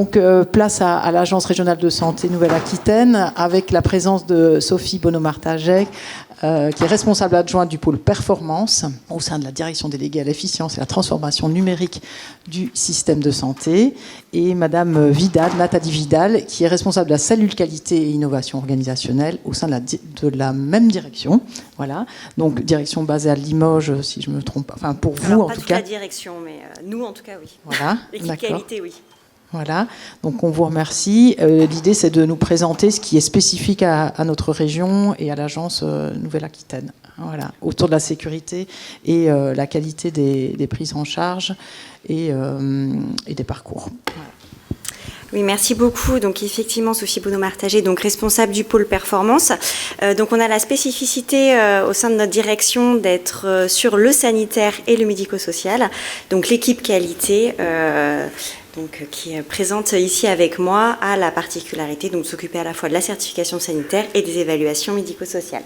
Donc, place à l'Agence régionale de santé Nouvelle-Aquitaine, avec la présence de Sophie Bonneau-Martagec, qui est responsable adjointe du pôle performance au sein de la direction déléguée à l'efficience et à la transformation numérique du système de santé, et Madame Vidal, Nathalie Vidal, qui est responsable de la cellule qualité et innovation organisationnelle au sein de la même direction. Voilà, donc direction basée à Limoges, si je ne me trompe pas. Enfin, pour vous, en tout cas. Pas toute la direction, mais nous, en tout cas, oui. Voilà, l'équipe qualité, oui. Voilà, donc on vous remercie. L'idée, c'est de nous présenter ce qui est spécifique à notre région et à l'agence Nouvelle-Aquitaine. Voilà, autour de la sécurité et la qualité des prises en charge et des parcours. Voilà. Oui, merci beaucoup. Donc effectivement, Sophie Bonneau-Martagec, donc responsable du pôle performance. Donc on a la spécificité au sein de notre direction d'être sur le sanitaire et le médico-social. Donc l'équipe qualité, donc qui est présente ici avec moi, a la particularité de s'occuper à la fois de la certification sanitaire et des évaluations médico-sociales.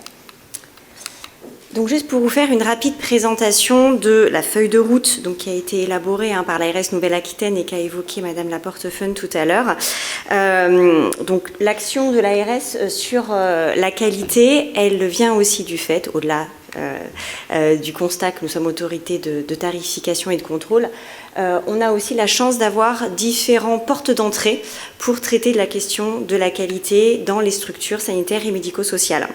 Donc juste pour vous faire une rapide présentation de la feuille de route donc, qui a été élaborée par l'ARS Nouvelle-Aquitaine et qu'a évoqué Madame Laportefun tout à l'heure. Donc l'action de l'ARS sur la qualité, elle vient aussi du fait, au-delà du constat que nous sommes autorité de tarification et de contrôle, on a aussi la chance d'avoir différents portes d'entrée pour traiter de la question de la qualité dans les structures sanitaires et médico-sociales.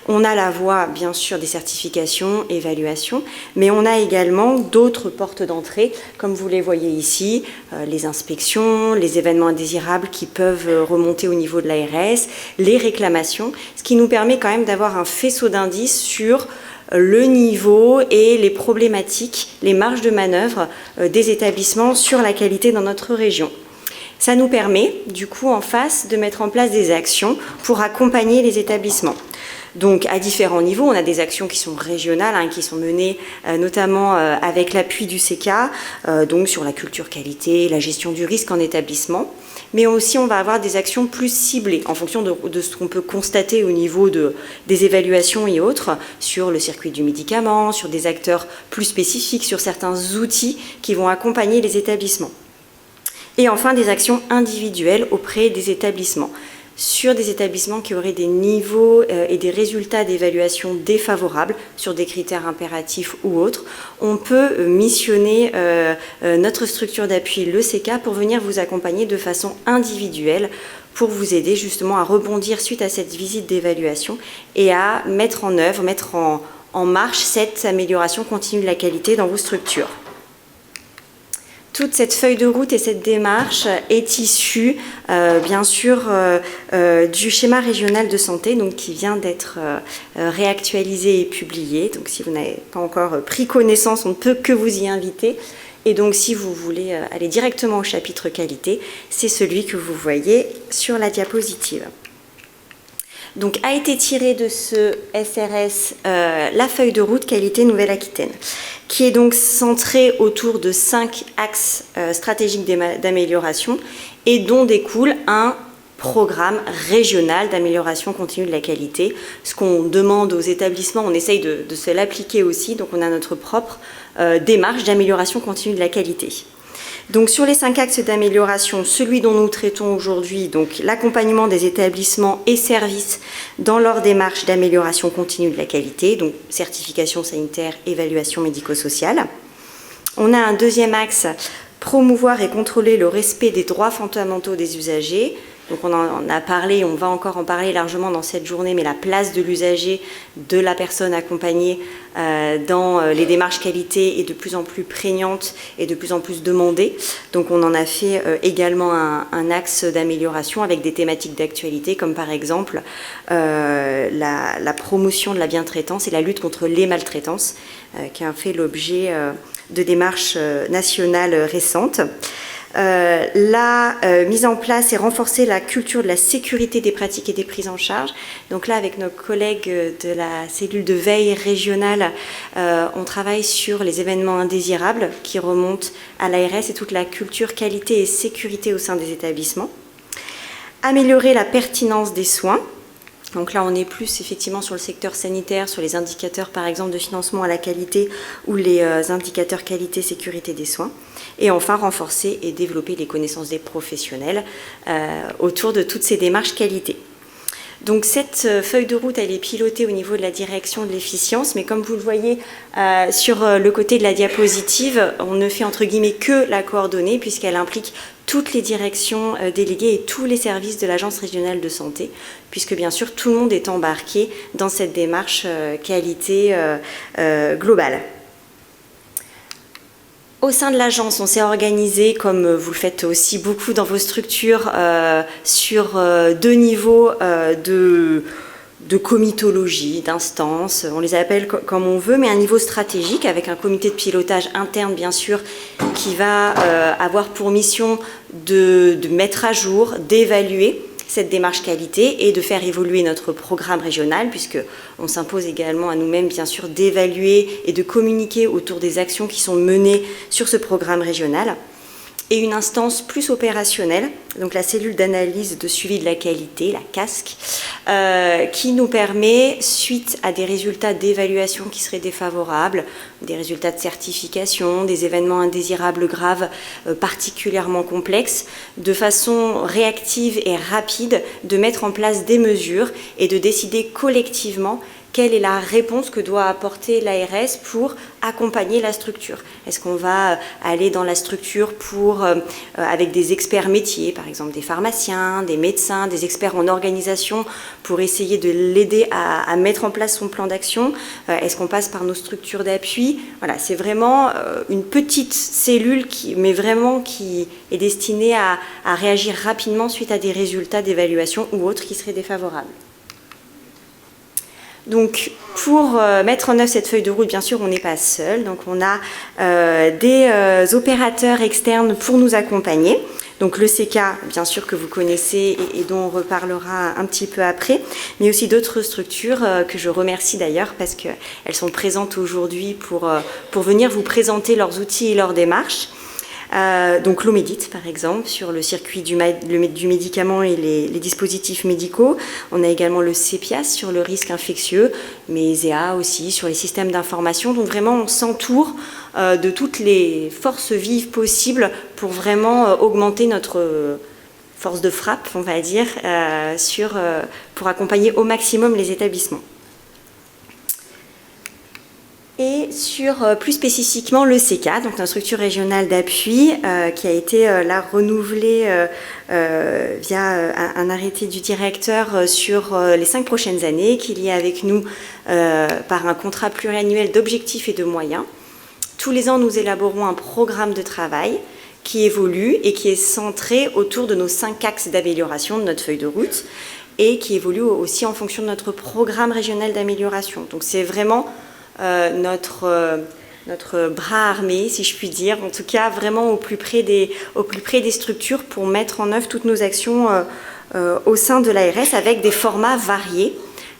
On a la voie, bien sûr, des certifications, évaluations, mais on a également d'autres portes d'entrée, comme vous les voyez ici, les inspections, les événements indésirables qui peuvent remonter au niveau de l'ARS, les réclamations, ce qui nous permet quand même d'avoir un faisceau d'indices sur le niveau et les problématiques, les marges de manœuvre des établissements sur la qualité dans notre région. Ça nous permet, du coup, en face, de mettre en place des actions pour accompagner les établissements. Donc, à différents niveaux, on a des actions qui sont régionales, qui sont menées notamment avec l'appui du CECA, donc sur la culture qualité, la gestion du risque en établissement. Mais aussi, on va avoir des actions plus ciblées en fonction de ce qu'on peut constater au niveau des évaluations et autres, sur le circuit du médicament, sur des acteurs plus spécifiques, sur certains outils qui vont accompagner les établissements. Et enfin, des actions individuelles auprès des établissements. Sur des établissements qui auraient des niveaux et des résultats d'évaluation défavorables sur des critères impératifs ou autres, on peut missionner notre structure d'appui, le CECA, pour venir vous accompagner de façon individuelle pour vous aider justement à rebondir suite à cette visite d'évaluation et à mettre en œuvre, mettre en marche cette amélioration continue de la qualité dans vos structures. Toute cette feuille de route et cette démarche est issue, bien sûr, du schéma régional de santé, donc, qui vient d'être réactualisé et publié. Donc, si vous n'avez pas encore pris connaissance, on ne peut que vous y inviter. Et donc, si vous voulez aller directement au chapitre qualité, c'est celui que vous voyez sur la diapositive. Donc, a été tiré de ce SRS la feuille de route qualité Nouvelle-Aquitaine, qui est donc centrée autour de 5 axes stratégiques d'amélioration et dont découle un programme régional d'amélioration continue de la qualité. Ce qu'on demande aux établissements, on essaye de se l'appliquer aussi, donc on a notre propre démarche d'amélioration continue de la qualité. Donc sur les 5 axes d'amélioration, celui dont nous traitons aujourd'hui, donc l'accompagnement des établissements et services dans leur démarche d'amélioration continue de la qualité, donc certification sanitaire, évaluation médico-sociale. On a un deuxième axe, promouvoir et contrôler le respect des droits fondamentaux des usagers. Donc on en a parlé, on va encore en parler largement dans cette journée, mais la place de l'usager, de la personne accompagnée dans les démarches qualité est de plus en plus prégnante et de plus en plus demandée. Donc on en a fait également un axe d'amélioration avec des thématiques d'actualité, comme par exemple la promotion de la bientraitance et la lutte contre les maltraitances, qui a fait l'objet de démarches nationales récentes. La mise en place et renforcer la culture de la sécurité des pratiques et des prises en charge. Donc là, avec nos collègues de la cellule de veille régionale, on travaille sur les événements indésirables qui remontent à l'ARS et toute la culture qualité et sécurité au sein des établissements. Améliorer la pertinence des soins. Donc là, on est plus effectivement sur le secteur sanitaire, sur les indicateurs par exemple de financement à la qualité ou les indicateurs qualité sécurité des soins. Et enfin, renforcer et développer les connaissances des professionnels autour de toutes ces démarches qualité. Donc cette feuille de route, elle est pilotée au niveau de la direction de l'efficience, mais comme vous le voyez sur le côté de la diapositive, on ne fait entre guillemets que la coordonner puisqu'elle implique toutes les directions déléguées et tous les services de l'Agence régionale de santé, puisque bien sûr tout le monde est embarqué dans cette démarche qualité globale. Au sein de l'agence, on s'est organisé, comme vous le faites aussi beaucoup dans vos structures, sur 2 niveaux de comitologie, d'instances, on les appelle comme on veut, mais un niveau stratégique avec un comité de pilotage interne, bien sûr, qui va avoir pour mission de mettre à jour, d'évaluer cette démarche qualité et de faire évoluer notre programme régional, puisqu'on s'impose également à nous-mêmes, bien sûr, d'évaluer et de communiquer autour des actions qui sont menées sur ce programme régional. Et une instance plus opérationnelle, donc la cellule d'analyse de suivi de la qualité, la CASQ, qui nous permet, suite à des résultats d'évaluation qui seraient défavorables, des résultats de certification, des événements indésirables graves particulièrement complexes, de façon réactive et rapide, de mettre en place des mesures et de décider collectivement quelle est la réponse que doit apporter l'ARS pour accompagner la structure. Est-ce qu'on va aller dans la structure avec des experts métiers, par exemple des pharmaciens, des médecins, des experts en organisation, pour essayer de l'aider à mettre en place son plan d'action? Est-ce qu'on passe par nos structures d'appui? Voilà, c'est vraiment une petite cellule qui est destinée à réagir rapidement suite à des résultats d'évaluation ou autres qui seraient défavorables. Donc, pour mettre en œuvre cette feuille de route, bien sûr, on n'est pas seul. Donc, on a des opérateurs externes pour nous accompagner. Donc, le CK, bien sûr, que vous connaissez et dont on reparlera un petit peu après, mais aussi d'autres structures que je remercie d'ailleurs parce qu'elles sont présentes aujourd'hui pour venir vous présenter leurs outils et leurs démarches. Donc l'Omédit par exemple sur le circuit du médicament et les dispositifs médicaux. On a également le CEPIAS sur le risque infectieux, mais ESEA aussi sur les systèmes d'information. Donc vraiment on s'entoure de toutes les forces vives possibles pour vraiment augmenter notre force de frappe, on va dire, pour accompagner au maximum les établissements. Et sur plus spécifiquement le CK, donc notre structure régionale d'appui, qui a été là renouvelée via un arrêté du directeur sur les 5 prochaines années, qui est lié avec nous par un contrat pluriannuel d'objectifs et de moyens. Tous les ans, nous élaborons un programme de travail qui évolue et qui est centré autour de nos 5 axes d'amélioration de notre feuille de route et qui évolue aussi en fonction de notre programme régional d'amélioration. Donc c'est vraiment notre bras armé, si je puis dire, en tout cas vraiment au plus près des structures pour mettre en œuvre toutes nos actions au sein de l'ARS avec des formats variés.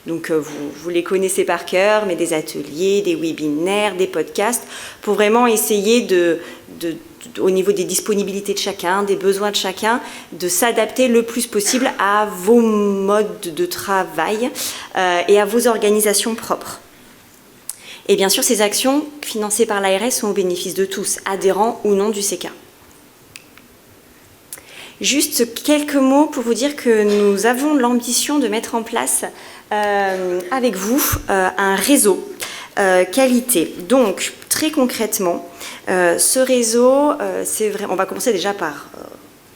Donc vous les connaissez par cœur, mais des ateliers, des webinaires, des podcasts, pour vraiment essayer au niveau des disponibilités de chacun, des besoins de chacun, de s'adapter le plus possible à vos modes de travail et à vos organisations propres. Et bien sûr, ces actions financées par l'ARS sont au bénéfice de tous, adhérents ou non du CK. Juste quelques mots pour vous dire que nous avons l'ambition de mettre en place avec vous un réseau qualité. Donc, très concrètement, ce réseau, c'est vrai, on va commencer déjà par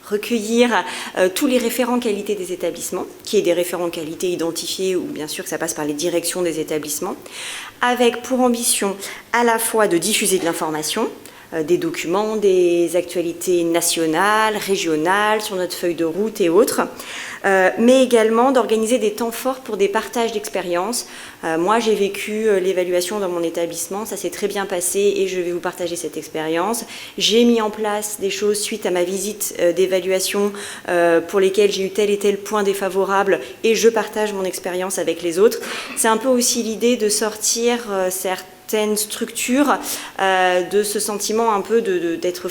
recueillir tous les référents qualité des établissements, qui est des référents qualité identifiés, ou bien sûr que ça passe par les directions des établissements, avec pour ambition à la fois de diffuser de l'information, des documents, des actualités nationales, régionales, sur notre feuille de route et autres, mais également d'organiser des temps forts pour des partages d'expériences. Moi, j'ai vécu l'évaluation dans mon établissement, ça s'est très bien passé et je vais vous partager cette expérience. J'ai mis en place des choses suite à ma visite d'évaluation pour lesquelles j'ai eu tel et tel point défavorable et je partage mon expérience avec les autres. C'est un peu aussi l'idée de sortir certaines structures de ce sentiment un peu d'être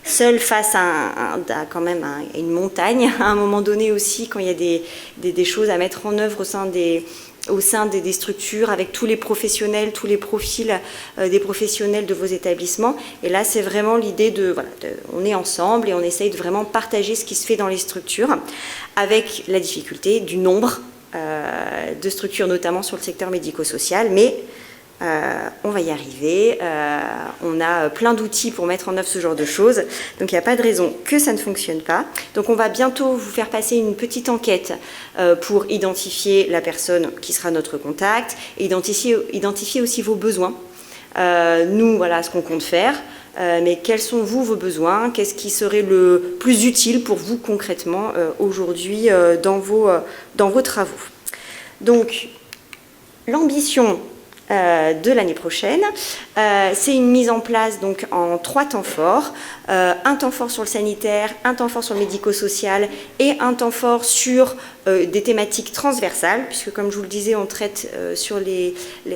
seul face à quand même à une montagne, à un moment donné aussi, quand il y a des choses à mettre en œuvre au sein des structures, avec tous les professionnels, tous les profils des professionnels de vos établissements. Et là, c'est vraiment l'idée on est ensemble et on essaye de vraiment partager ce qui se fait dans les structures, avec la difficulté du nombre de structures, notamment sur le secteur médico-social, mais on va y arriver, on a plein d'outils pour mettre en œuvre ce genre de choses, donc il n'y a pas de raison que ça ne fonctionne pas. Donc on va bientôt vous faire passer une petite enquête pour identifier la personne qui sera notre contact, et identifier aussi vos besoins. Nous, voilà ce qu'on compte faire, mais quels sont vos besoins, qu'est-ce qui serait le plus utile pour vous concrètement aujourd'hui dans vos travaux. Donc l'ambition de l'année prochaine, c'est une mise en place donc en 3 temps forts, un temps fort sur le sanitaire, un temps fort sur le médico-social et un temps fort sur des thématiques transversales, puisque comme je vous le disais, on traite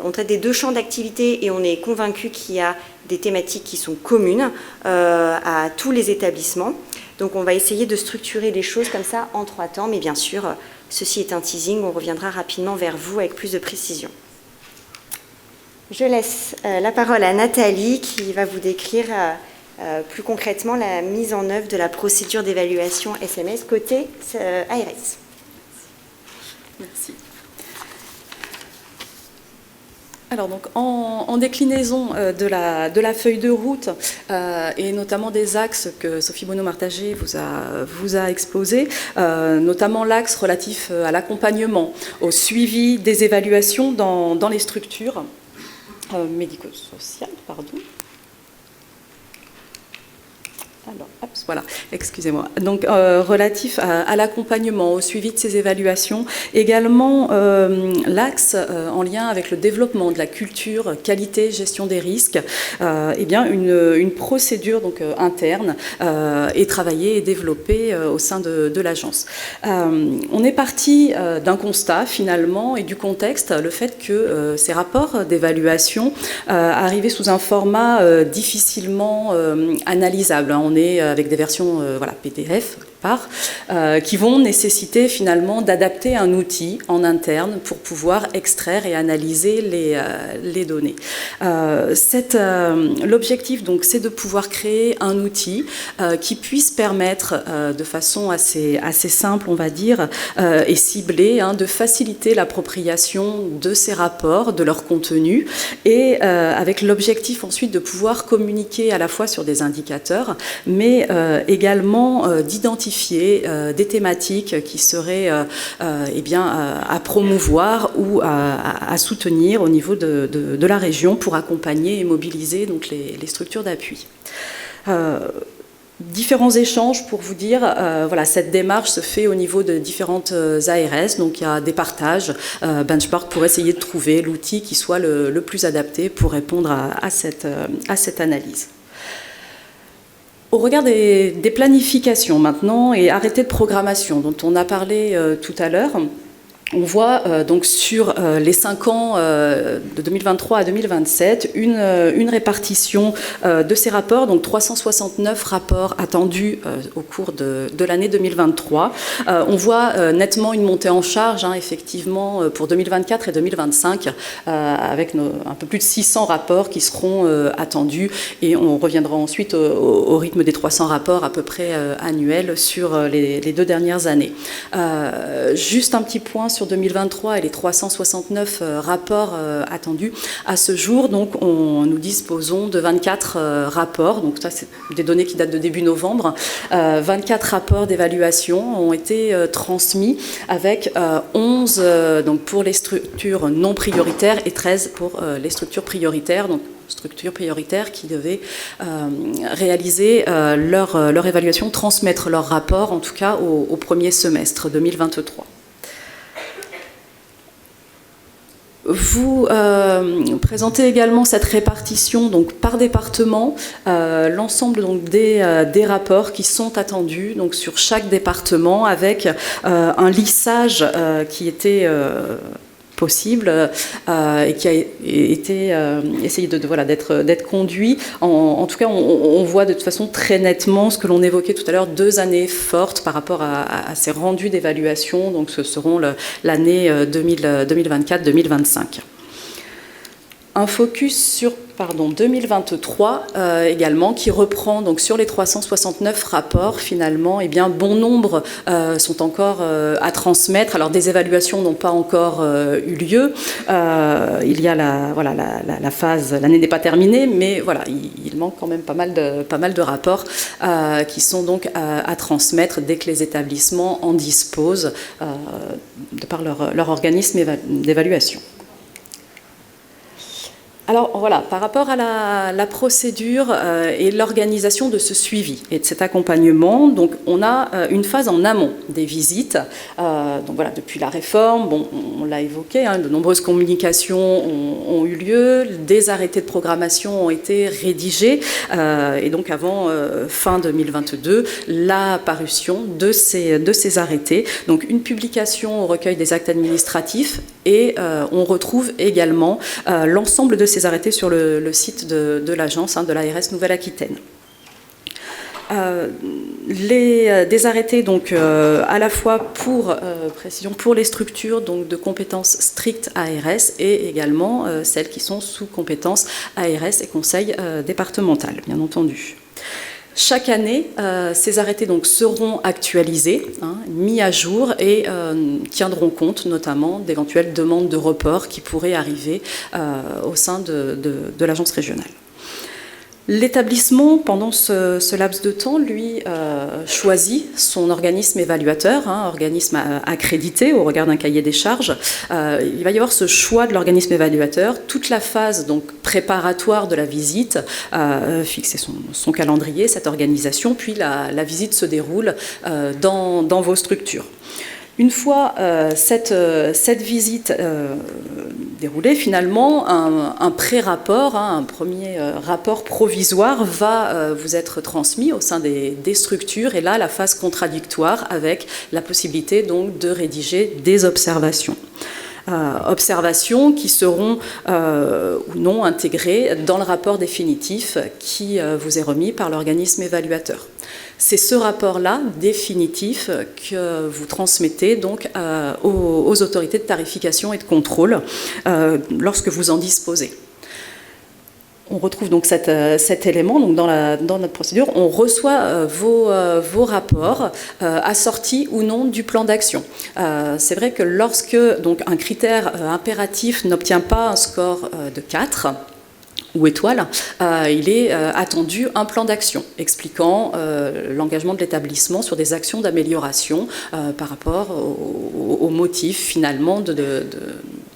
on traite des 2 champs d'activité et on est convaincu qu'il y a des thématiques qui sont communes à tous les établissements. Donc on va essayer de structurer les choses comme ça en 3 temps, mais bien sûr, ceci est un teasing, on reviendra rapidement vers vous avec plus de précision. Je laisse la parole à Nathalie qui va vous décrire plus concrètement la mise en œuvre de la procédure d'évaluation SMS côté ARS. Merci. Alors donc en déclinaison de la feuille de route et notamment des axes que Sophie Bonneau-Martager vous a exposés, notamment l'axe relatif à l'accompagnement, au suivi des évaluations dans les structures médico-sociales, pardon. Alors, voilà, excusez-moi. Donc, relatif à l'accompagnement, au suivi de ces évaluations, également l'axe en lien avec le développement de la culture, qualité, gestion des risques, eh bien une procédure donc interne est travaillée et développée au sein de l'agence. On est parti d'un constat finalement et du contexte, le fait que ces rapports d'évaluation arrivaient sous un format difficilement analysable. On est avec des versions PDF qui vont nécessiter finalement d'adapter un outil en interne pour pouvoir extraire et analyser les données. L'objectif donc c'est de pouvoir créer un outil qui puisse permettre de façon assez simple, on va dire, et ciblée, de faciliter l'appropriation de ces rapports, de leur contenu, et avec l'objectif ensuite de pouvoir communiquer à la fois sur des indicateurs, mais également d'identifier des thématiques qui seraient à promouvoir ou à soutenir au niveau de la région pour accompagner et mobiliser donc, les structures d'appui. Différents échanges pour vous dire, cette démarche se fait au niveau de différentes ARS, donc il y a des partages, benchmark pour essayer de trouver l'outil qui soit le plus adapté pour répondre à cette analyse. Au regard des planifications maintenant et arrêtés de programmation dont on a parlé tout à l'heure, on voit donc sur les 5 ans de 2023 à 2027 une répartition de ces rapports, donc 369 rapports attendus au cours de l'année 2023. On voit nettement une montée en charge, effectivement, pour 2024 et 2025, avec un peu plus de 600 rapports qui seront attendus, et on reviendra ensuite au rythme des 300 rapports à peu près annuels sur les 2 dernières années. Juste un petit point sur 2023 et les 369 rapports attendus. À ce jour, donc, nous disposons de 24 rapports, donc ça c'est des données qui datent de début novembre. 24 rapports d'évaluation ont été transmis avec 11 donc pour les structures non prioritaires et 13 pour les structures prioritaires, donc structures prioritaires qui devaient réaliser leur évaluation, transmettre leur rapport en tout cas au premier semestre 2023. Vous présentez également cette répartition donc, par département, l'ensemble donc, des rapports qui sont attendus donc, sur chaque département avec un lissage qui était possible et qui a été essayé d'être conduit. En tout cas, on voit de toute façon très nettement ce que l'on évoquait tout à l'heure, 2 années fortes par rapport à ces rendus d'évaluation. Donc, ce seront l'année 2024-2025. Un focus sur 2023 également, qui reprend donc sur les 369 rapports finalement, bon nombre sont encore à transmettre. Alors des évaluations n'ont pas encore eu lieu. Il y a la phase, l'année n'est pas terminée, mais voilà, il manque quand même pas mal de rapports qui sont donc à transmettre dès que les établissements en disposent de par leur organisme d'évaluation. Alors voilà, par rapport à la procédure et l'organisation de ce suivi et de cet accompagnement, donc on a une phase en amont des visites. Donc voilà, depuis la réforme, on l'a évoqué, de nombreuses communications ont eu lieu, des arrêtés de programmation ont été rédigés, et donc avant fin 2022, la parution de ces arrêtés. Donc une publication au recueil des actes administratifs, et on retrouve également l'ensemble de ces arrêtés sur le site de l'agence, de l'ARS Nouvelle-Aquitaine. Des arrêtés donc à la fois pour les structures donc de compétences strictes ARS et également celles qui sont sous compétences ARS et conseil départemental, bien entendu. Chaque année, ces arrêtés donc seront actualisés, mis à jour et tiendront compte notamment d'éventuelles demandes de report qui pourraient arriver au sein de l'agence régionale. L'établissement, pendant ce laps de temps, lui, choisit son organisme évaluateur, organisme accrédité au regard d'un cahier des charges. Il va y avoir ce choix de l'organisme évaluateur, toute la phase donc préparatoire de la visite, fixer son calendrier, cette organisation, puis la visite se déroule dans vos structures. Une fois cette visite déroulée, finalement, un pré-rapport, un premier rapport provisoire va vous être transmis au sein des structures, et là, la phase contradictoire avec la possibilité donc de rédiger des observations. Observations qui seront ou non intégrées dans le rapport définitif qui vous est remis par l'organisme évaluateur. C'est ce rapport-là, définitif, que vous transmettez donc aux autorités de tarification et de contrôle lorsque vous en disposez. On retrouve donc cet élément donc dans notre procédure. On reçoit vos rapports assortis ou non du plan d'action. C'est vrai que lorsque donc, un critère impératif n'obtient pas un score de 4, ou étoile, il est attendu un plan d'action expliquant l'engagement de l'établissement sur des actions d'amélioration par rapport au motif finalement de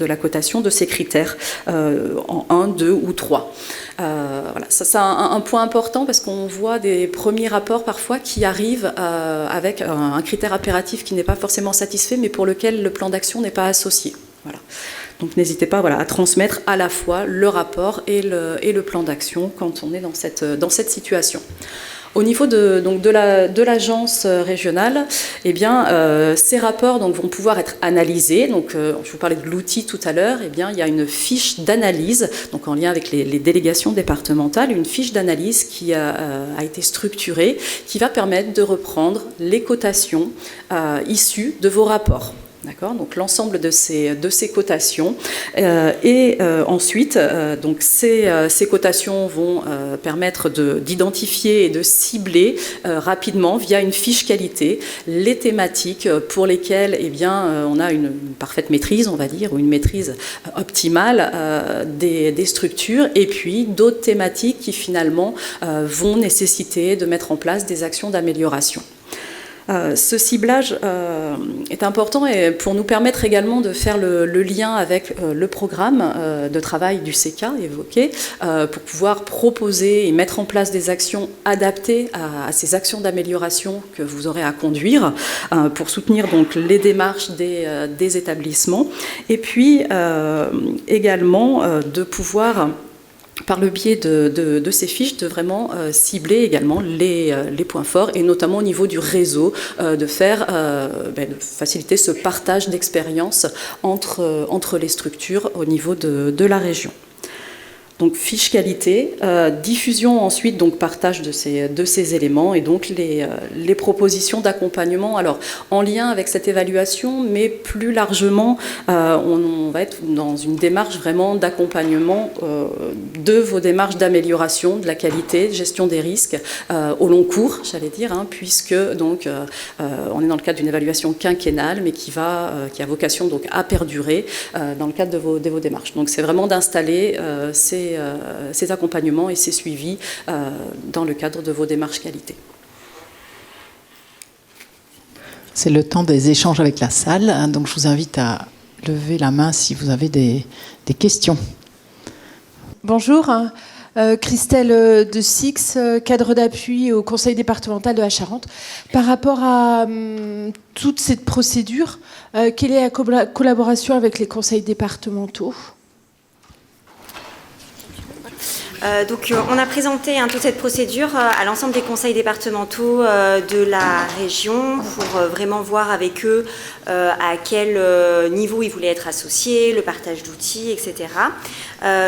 la cotation de ces critères en 1, 2 ou 3. Voilà, ça c'est un point important parce qu'on voit des premiers rapports parfois qui arrivent avec un critère impératif qui n'est pas forcément satisfait mais pour lequel le plan d'action n'est pas associé. Voilà. Donc n'hésitez pas à transmettre à la fois le rapport et le plan d'action quand on est dans cette situation. Au niveau de l'agence régionale, ces rapports donc, vont pouvoir être analysés. Donc, je vous parlais de l'outil tout à l'heure. Il y a une fiche d'analyse, donc en lien avec les délégations départementales, une fiche d'analyse qui a été structurée, qui va permettre de reprendre les cotations issues de vos rapports. D'accord, donc l'ensemble de ces cotations ensuite donc ces cotations vont permettre d'identifier et de cibler rapidement via une fiche qualité les thématiques pour lesquelles on a une parfaite maîtrise, on va dire, ou une maîtrise optimale des structures, et puis d'autres thématiques qui finalement vont nécessiter de mettre en place des actions d'amélioration. Ce ciblage est important et pour nous permettre également de faire le lien avec le programme de travail du CK évoqué pour pouvoir proposer et mettre en place des actions adaptées à ces actions d'amélioration que vous aurez à conduire pour soutenir donc les démarches des établissements et puis également de pouvoir par le biais de ces fiches, de vraiment cibler également les points forts, et notamment au niveau du réseau, de faciliter ce partage d'expériences entre les structures au niveau de la région. Donc fiche qualité, diffusion ensuite, donc partage de ces éléments, et donc les propositions d'accompagnement. Alors en lien avec cette évaluation, mais plus largement, on va être dans une démarche vraiment d'accompagnement de vos démarches d'amélioration de la qualité, gestion des risques au long cours, j'allais dire, puisque donc on est dans le cadre d'une évaluation quinquennale, mais qui a vocation donc à perdurer dans le cadre de vos démarches. Donc c'est vraiment d'installer ces accompagnements et ces suivis dans le cadre de vos démarches qualité. C'est le temps des échanges avec la salle, donc je vous invite à lever la main si vous avez des questions. Bonjour, Christelle de Six, cadre d'appui au conseil départemental de la Charente. Par rapport à toute cette procédure, quelle est la collaboration avec les conseils départementaux ? Donc, on a présenté toute cette procédure à l'ensemble des conseils départementaux de la région pour vraiment voir avec eux à quel niveau ils voulaient être associés, le partage d'outils, etc.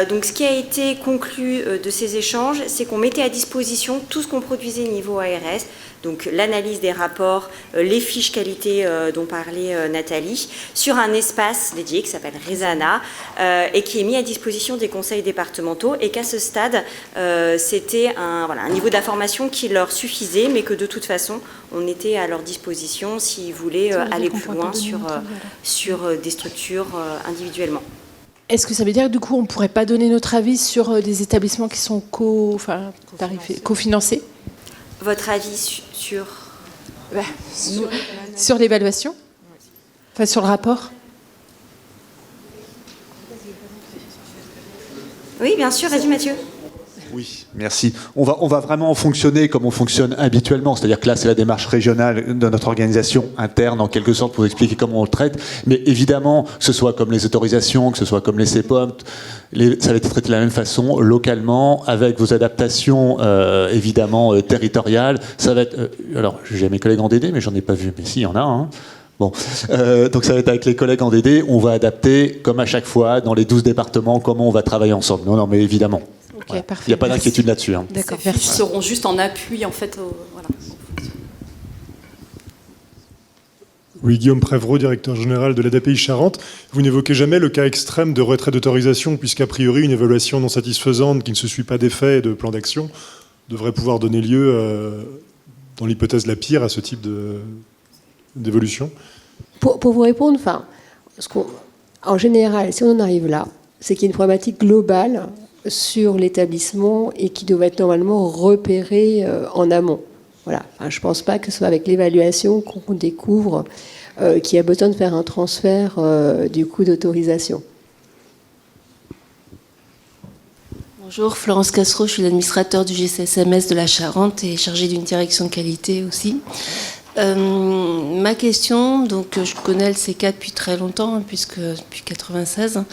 Donc, ce qui a été conclu de ces échanges, c'est qu'on mettait à disposition tout ce qu'on produisait niveau ARS, donc l'analyse des rapports, les fiches qualité dont parlait Nathalie, sur un espace dédié qui s'appelle Resana et qui est mis à disposition des conseils départementaux, et qu'à ce stade, c'était un niveau d'information qui leur suffisait, mais que de toute façon, on était à leur disposition s'ils voulaient aller plus loin sur des structures individuellement. Est-ce que ça veut dire que du coup, on ne pourrait pas donner notre avis sur des établissements qui sont cofinancés ? Votre avis sur l'évaluation ? Enfin, sur le rapport ? Oui, bien sûr, vas-y Mathieu. Oui, merci. On va vraiment fonctionner comme on fonctionne habituellement, c'est-à-dire que là, c'est la démarche régionale de notre organisation interne, en quelque sorte, pour vous expliquer comment on le traite. Mais évidemment, que ce soit comme les autorisations, que ce soit comme les CEPOM, ça va être traité de la même façon, localement, avec vos adaptations, évidemment, territoriales. Ça va être... alors, j'ai mes collègues en DD, mais j'en ai pas vu. Mais si, il y en a, hein. Bon, donc ça va être avec les collègues en DD. On va adapter, comme à chaque fois, dans les 12 départements, comment on va travailler ensemble. Non, mais évidemment. Okay, voilà. Parfait. Il n'y a pas d'inquiétude là-dessus. D'accord, Ces fiches seront juste en appui, en fait. Voilà. Oui, Guillaume Prévraud, directeur général de l'ADAPI Charente. Vous n'évoquez jamais le cas extrême de retrait d'autorisation, puisqu'a priori, une évaluation non satisfaisante qui ne se suit pas d'effet et de plan d'action devrait pouvoir donner lieu, dans l'hypothèse la pire, à ce type d'évolution. Pour vous répondre, en général, si on en arrive là, c'est qu'il y a une problématique globale sur l'établissement et qui doit être normalement repérée en amont. Voilà. Je ne pense pas que ce soit avec l'évaluation qu'on découvre qu'il y a besoin de faire un transfert du coût d'autorisation. Bonjour, Florence Cassereau, je suis l'administrateur du GCSMS de la Charente et chargée d'une direction qualité aussi. Ma question, donc je connais le CK depuis très longtemps, puisque depuis 1996.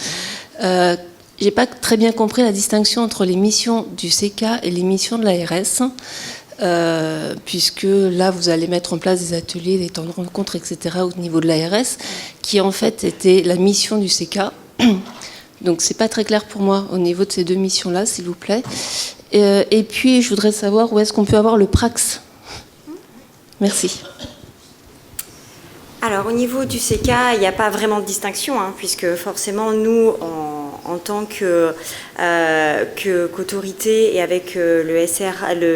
J'ai pas très bien compris la distinction entre les missions du CK et les missions de l'ARS, puisque là vous allez mettre en place des ateliers, des temps de rencontre, etc. au niveau de l'ARS, qui en fait était la mission du CK. Donc c'est pas très clair pour moi au niveau de ces deux missions-là, s'il vous plaît. Et puis je voudrais savoir où est-ce qu'on peut avoir le Prax. Merci. Alors, au niveau du CK, il n'y a pas vraiment de distinction, puisque forcément, nous, en tant qu'autorité et avec le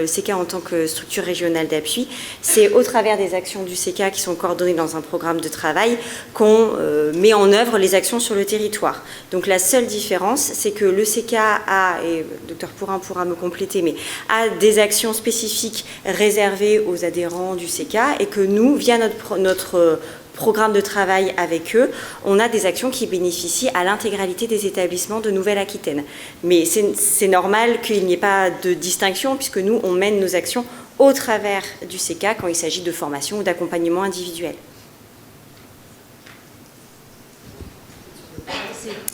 CK en tant que structure régionale d'appui, c'est au travers des actions du CK qui sont coordonnées dans un programme de travail qu'on met en œuvre les actions sur le territoire. Donc, la seule différence, c'est que le CK a, et le Dr Pourrin pourra me compléter, mais a des actions spécifiques réservées aux adhérents du CK et que nous, via notre programme de travail avec eux, on a des actions qui bénéficient à l'intégralité des établissements de Nouvelle-Aquitaine. Mais c'est normal qu'il n'y ait pas de distinction puisque nous, on mène nos actions au travers du CK quand il s'agit de formation ou d'accompagnement individuel.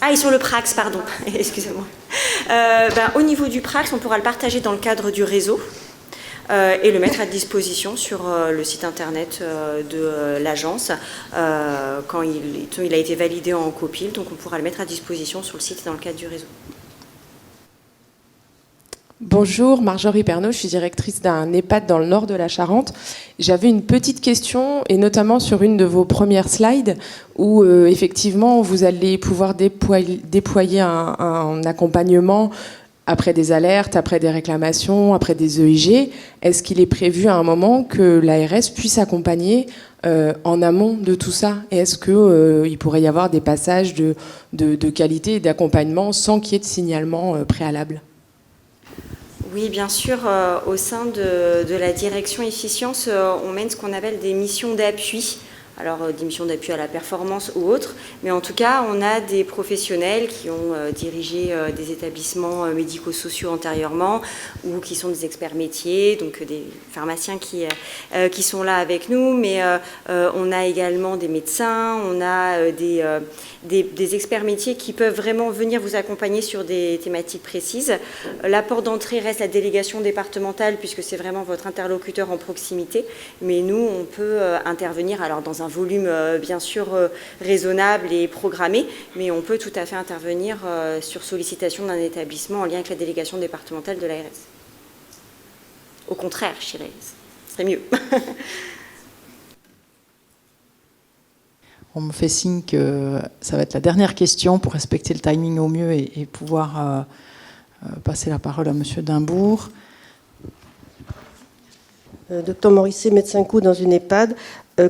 Ah, et sur le Prax, pardon, excusez-moi. Au niveau du Prax, on pourra le partager dans le cadre du réseau. Et le mettre à disposition sur le site internet de l'agence quand il a été validé en copil. Donc on pourra le mettre à disposition sur le site dans le cadre du réseau. Bonjour, Marjorie Pernaud, je suis directrice d'un EHPAD dans le nord de la Charente. J'avais une petite question, et notamment sur une de vos premières slides, où effectivement vous allez pouvoir déployer un accompagnement après des alertes, après des réclamations, après des EIG. Est-ce qu'il est prévu à un moment que l'ARS puisse accompagner en amont de tout ça? Et est-ce qu'il pourrait y avoir des passages de qualité et d'accompagnement sans qu'il y ait de signalement préalable? Oui, bien sûr, au sein de la direction efficience, on mène ce qu'on appelle des missions d'appui. Alors, des missions d'appui à la performance ou autres, mais en tout cas, on a des professionnels qui ont dirigé des établissements médico-sociaux antérieurement ou qui sont des experts métiers, donc des pharmaciens qui sont là avec nous, mais on a également des médecins, on a des experts métiers qui peuvent vraiment venir vous accompagner sur des thématiques précises. La porte d'entrée reste la délégation départementale puisque c'est vraiment votre interlocuteur en proximité, mais nous, on peut intervenir alors dans un volume bien sûr raisonnable et programmé, mais on peut tout à fait intervenir sur sollicitation d'un établissement en lien avec la délégation départementale de l'ARS. Au contraire, je dirais, ce serait mieux. On me fait signe que ça va être la dernière question pour respecter le timing au mieux et pouvoir passer la parole à Monsieur Dimbourg. Docteur Morisset, médecin co dans une EHPAD.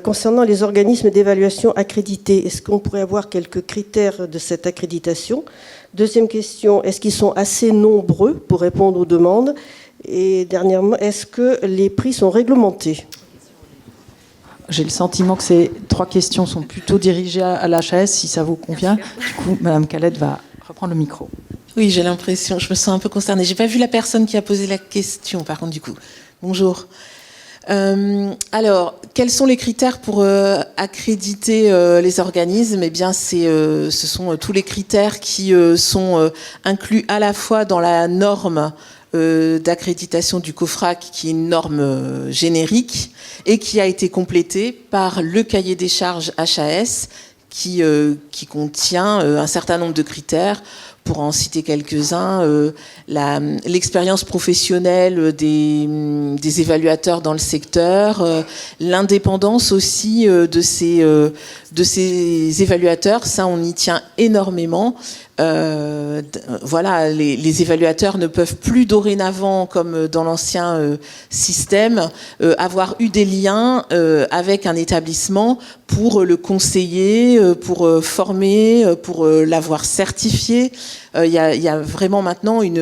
Concernant les organismes d'évaluation accrédités, est-ce qu'on pourrait avoir quelques critères de cette accréditation? Deuxième question, est-ce qu'ils sont assez nombreux pour répondre aux demandes? Et dernièrement, est-ce que les prix sont réglementés? J'ai le sentiment que ces 3 questions sont plutôt dirigées à l'HAS, si ça vous convient. Du coup, Madame Calette va reprendre le micro. Oui, j'ai l'impression, je me sens un peu concernée. J'ai pas vu la personne qui a posé la question, par contre, du coup. Bonjour. Alors, quels sont les critères pour accréditer les organismes? Eh bien, ce sont tous les critères qui sont inclus à la fois dans la norme d'accréditation du COFRAC, qui est une norme générique et qui a été complétée par le cahier des charges HAS, qui contient un certain nombre de critères. Pour en citer quelques-uns, l'expérience professionnelle des évaluateurs dans le secteur, l'indépendance aussi de ces évaluateurs, ça on y tient énormément. Voilà, les évaluateurs ne peuvent plus dorénavant, comme dans l'ancien système, avoir eu des liens avec un établissement pour le conseiller, pour former, pour l'avoir certifié. Il y a vraiment maintenant un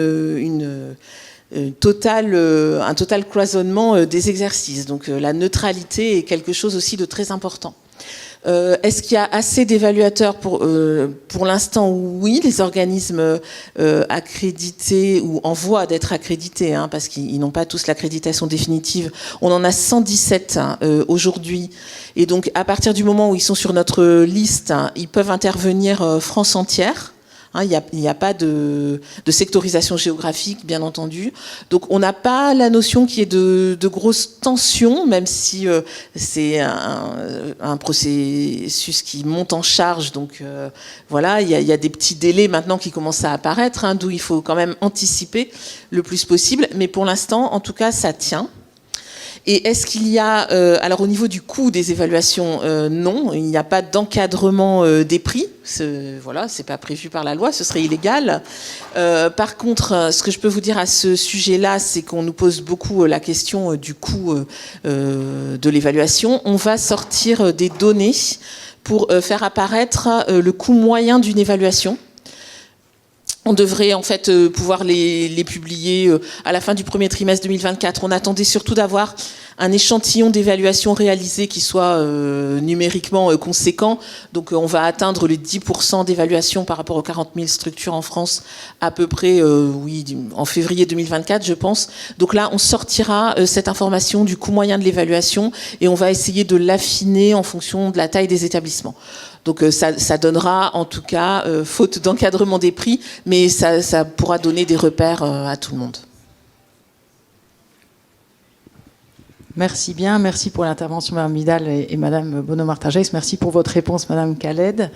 total cloisonnement des exercices. Donc la neutralité est quelque chose aussi de très important. Est-ce qu'il y a assez d'évaluateurs pour l'instant? Oui, les organismes accrédités ou en voie d'être accrédités, parce qu'ils n'ont pas tous l'accréditation définitive. On en a 117 aujourd'hui. Et donc, à partir du moment où ils sont sur notre liste, ils peuvent intervenir France entière. Il n'y a pas de sectorisation géographique, bien entendu. Donc, on n'a pas la notion qu'il y ait de grosses tensions, même si c'est un processus qui monte en charge. Donc, voilà, il y a des petits délais maintenant qui commencent à apparaître, d'où il faut quand même anticiper le plus possible. Mais pour l'instant, en tout cas, ça tient. Et est-ce qu'il y a... alors, au niveau du coût des évaluations, non, il n'y a pas d'encadrement des prix. Voilà, c'est pas prévu par la loi, ce serait illégal. Par contre, ce que je peux vous dire à ce sujet-là, c'est qu'on nous pose beaucoup la question du coût de l'évaluation. On va sortir des données pour faire apparaître le coût moyen d'une évaluation. On devrait en fait pouvoir les publier à la fin du premier trimestre 2024. On attendait surtout d'avoir un échantillon d'évaluation réalisé qui soit numériquement conséquent. Donc on va atteindre les 10% d'évaluation par rapport aux 40 000 structures en France à peu près, en février 2024, je pense. Donc là, on sortira cette information du coût moyen de l'évaluation et on va essayer de l'affiner en fonction de la taille des établissements. Donc ça donnera, en tout cas, faute d'encadrement des prix, mais ça pourra donner des repères à tout le monde. Merci bien, merci pour l'intervention Mme Vidal et Mme Bono-Martin-Gex. Merci pour votre réponse Mme Khaled.